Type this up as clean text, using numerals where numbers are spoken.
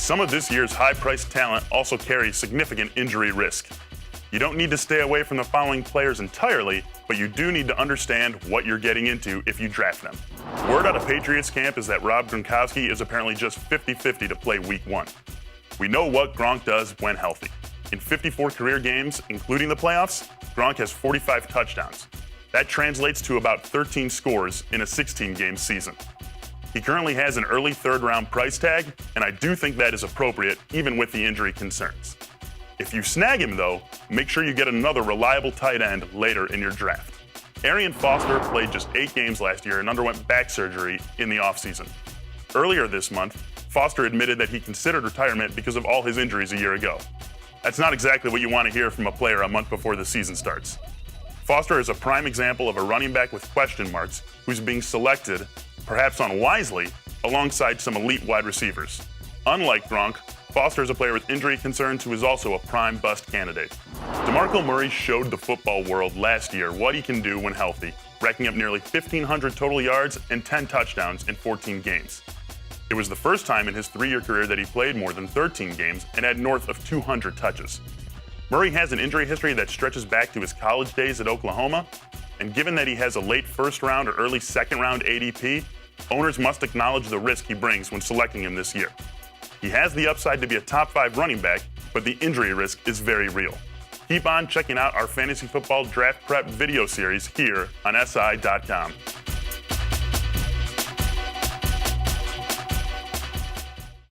Some of this year's high-priced talent also carries significant injury risk. You don't need to stay away from the following players entirely, but you do need to understand what you're getting into if you draft them. Word out of Patriots camp is that Rob Gronkowski is apparently just 50-50 to play Week 1. We know what Gronk does when healthy. In 54 career games, including the playoffs, Gronk has 45 touchdowns. That translates to about 13 scores in a 16-game season. He currently has an early third-round price tag, and I do think that is appropriate, even with the injury concerns. If you snag him, though, make sure you get another reliable tight end later in your draft. Arian Foster played just 8 games last year and underwent back surgery in the offseason. Earlier this month, Foster admitted that he considered retirement because of all his injuries a year ago. That's not exactly what you want to hear from a player a month before the season starts. Foster is a prime example of a running back with question marks who's being selected, perhaps unwisely, alongside some elite wide receivers. Unlike Gronk, Foster is a player with injury concerns who is also a prime bust candidate. DeMarco Murray showed the football world last year what he can do when healthy, racking up nearly 1,500 total yards and 10 touchdowns in 14 games. It was the first time in his 3-year career that he played more than 13 games and had north of 200 touches. Murray has an injury history that stretches back to his college days at Oklahoma, and given that he has a late first-round or early second-round ADP, owners must acknowledge the risk he brings when selecting him this year. He has the upside to be a top 5 running back, but the injury risk is very real. Keep on checking out our fantasy football draft prep video series here on SI.com.